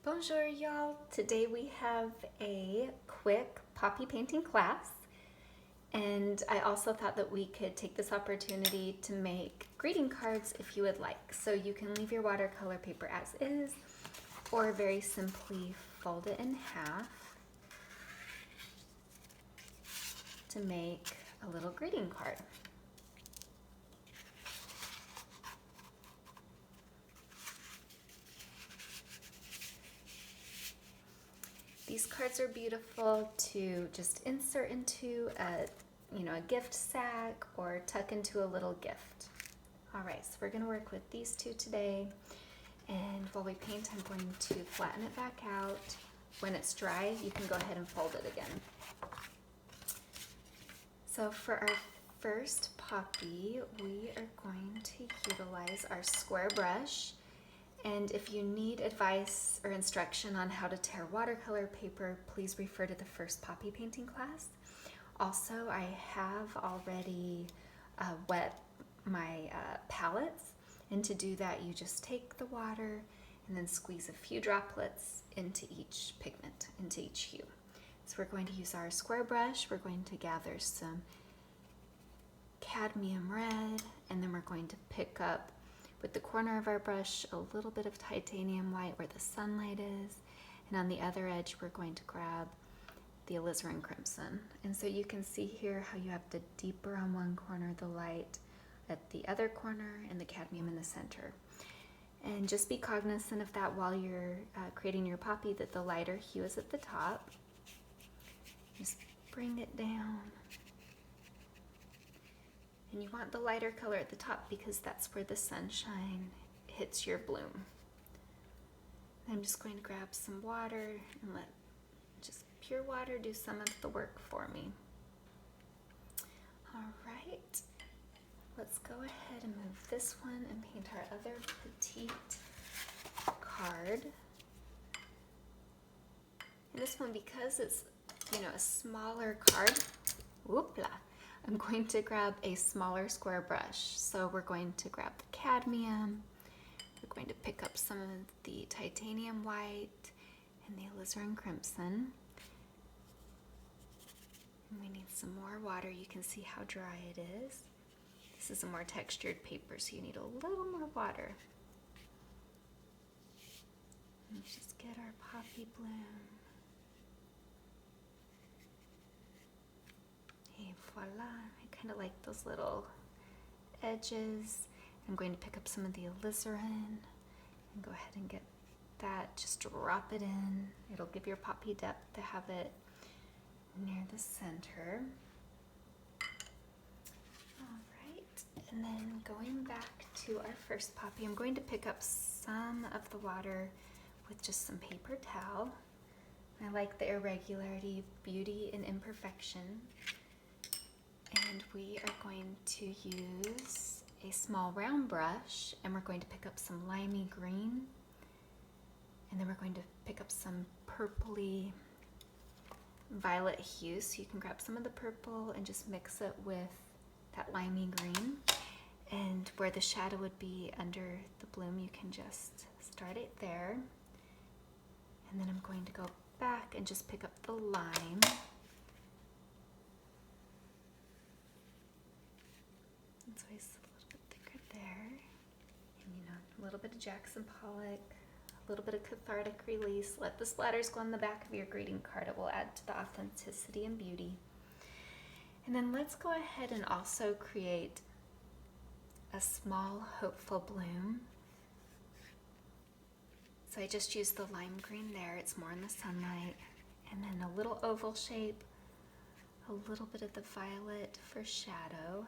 Bonjour, y'all. Today we have a quick poppy painting class, and I also thought that we could take this opportunity to make greeting cards if you would like. So you can leave your watercolor paper as is, or very simply fold it in half to make a little greeting card. These cards are beautiful to just insert into a gift sack or tuck into a little gift. All right, so we're gonna work with these two today. And while we paint, I'm going to flatten it back out. When it's dry, you can go ahead and fold it again. So for our first poppy, we are going to utilize our square brush. And if you need advice or instruction on how to tear watercolor paper, please refer to the first poppy painting class. Also, I have already wet my palettes, and to do that, you just take the water and then squeeze a few droplets into each pigment, into each hue. So we're going to use our square brush, we're going to gather some cadmium red, and then we're going to pick up with the corner of our brush a little bit of titanium white where the sunlight is, and on the other edge we're going to grab the alizarin crimson. And so you can see here how you have the deeper on one corner, the light at the other corner, and the cadmium in the center. And just be cognizant of that while you're creating your poppy, that the lighter hue is at the top. Just bring it down. And you want the lighter color at the top because that's where the sunshine hits your bloom. I'm just going to grab some water and let just pure water do some of the work for me. All right, let's go ahead and move this one and paint our other petite card. And this one, because it's a smaller card, whoopla, I'm going to grab a smaller square brush. So we're going to grab the cadmium, we're going to pick up some of the titanium white and the alizarin crimson. And we need some more water. You can see how dry it is. This is a more textured paper, so you need a little more water. Let's just get our poppy bloom. Et voila, I kind of like those little edges. I'm going to pick up some of the alizarin and go ahead and get that, just drop it in. It'll give your poppy depth to have it near the center. All right, and then going back to our first poppy, I'm going to pick up some of the water with just some paper towel. I like the irregularity, beauty, and imperfection. And we are going to use a small round brush, and we're going to pick up some limey green, and then we're going to pick up some purpley violet hue. So you can grab some of the purple and just mix it with that limey green, and where the shadow would be under the bloom, you can just start it there. And then I'm going to go back and just pick up the lime. So it's a little bit thicker there, and a little bit of Jackson Pollock, a little bit of cathartic release. Let the splatters go on the back of your greeting card. It will add to the authenticity and beauty. And then let's go ahead and also create a small hopeful bloom. So I just used the lime green there, it's more in the sunlight, and then a little oval shape, a little bit of the violet for shadow,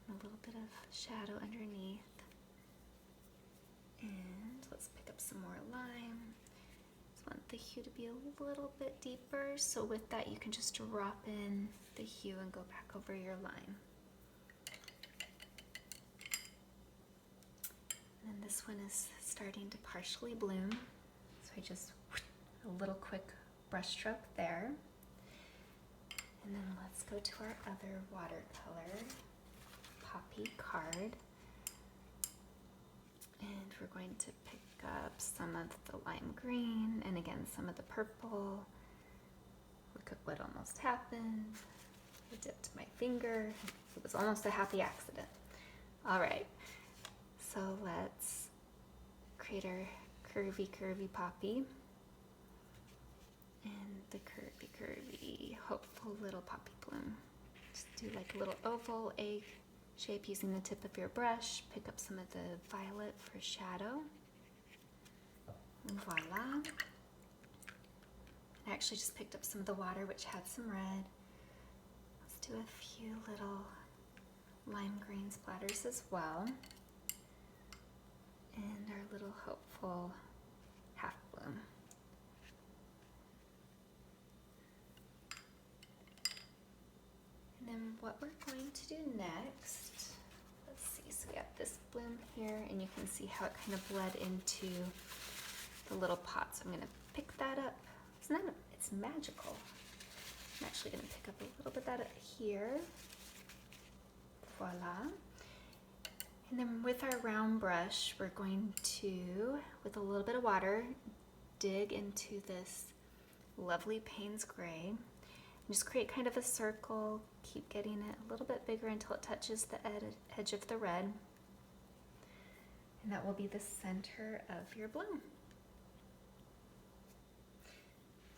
a little bit of shadow underneath. And let's pick up some more lime. Just want the hue to be a little bit deeper, so with that you can just drop in the hue and go back over your line. And then this one is starting to partially bloom, so I just a little quick brush stroke there. And then let's go to our other watercolor poppy card. And we're going to pick up some of the lime green and again some of the purple. Look at what almost happened. I dipped my finger. It was almost a happy accident. All right, so let's create our curvy poppy. And the curvy, hopeful little poppy bloom. Just do like a little oval egg shape using the tip of your brush. Pick up some of the violet for shadow. And voila. I actually just picked up some of the water which had some red. Let's do a few little lime green splatters as well. And our little hopeful half bloom. And then what we're going to do next, let's see, so we have this bloom here and you can see how it kind of bled into the little pot. So I'm going to pick that up. It's magical. I'm actually going to pick up a little bit of that here. Voila. And then with our round brush, we're going to, with a little bit of water, dig into this lovely Payne's Gray. And just create kind of a circle, keep getting it a little bit bigger until it touches the edge of the red. And that will be the center of your bloom.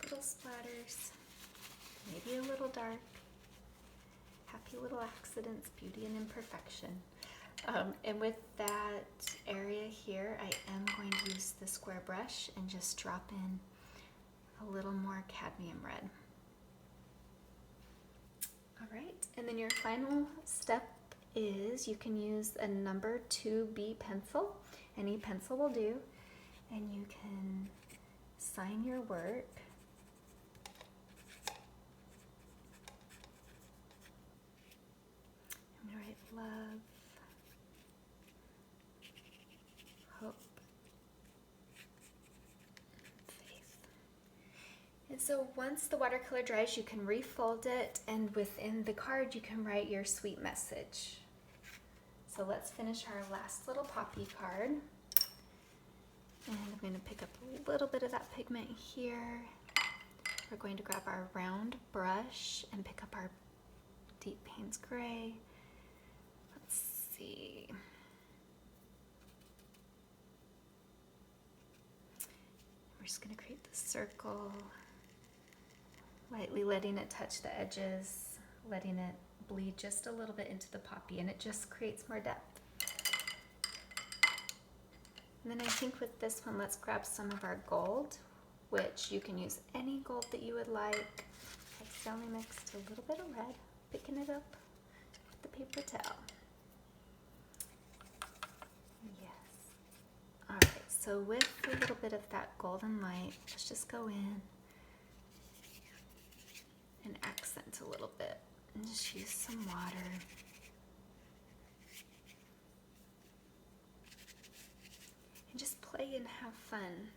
Little splatters, maybe a little dark. Happy little accidents, beauty and imperfection. And with that area here, I am going to use the square brush and just drop in a little more cadmium red. All right, and then your final step is you can use a number 2B pencil. Any pencil will do, and you can sign your work. I'm gonna write love, hope, faith. And so once the watercolor dries, you can refold it, and within the card you can write your sweet message. So let's finish our last little poppy card. And I'm going to pick up a little bit of that pigment here. We're going to grab our round brush and pick up our deep Payne's Gray. Let's see. We're just going to create the circle, lightly letting it touch the edges, letting it bleed just a little bit into the poppy, and it just creates more depth. And then I think with this one, let's grab some of our gold, which you can use any gold that you would like. I accidentally mixed a little bit of red, picking it up with the paper towel. Yes. All right, so with a little bit of that golden light, let's just go in and accent a little bit and just use some water. And just play and have fun.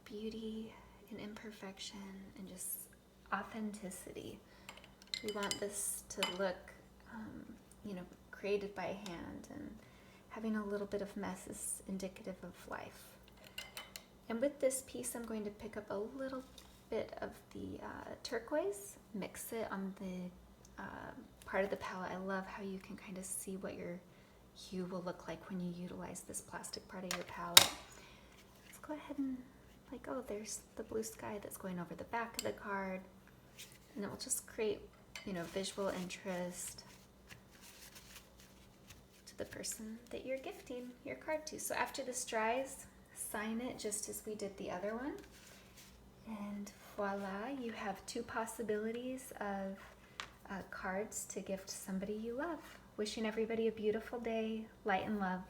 Beauty and imperfection and just authenticity. We want this to look, created by hand, and having a little bit of mess is indicative of life. And with this piece, I'm going to pick up a little bit of the turquoise, mix it on the part of the palette. I love how you can kind of see what your hue will look like when you utilize this plastic part of your palette. Let's go ahead and there's the blue sky that's going over the back of the card, and it will just create, visual interest to the person that you're gifting your card to. So after this dries, sign it just as we did the other one, and voila, you have 2 possibilities of cards to gift somebody you love. Wishing everybody a beautiful day, light and love.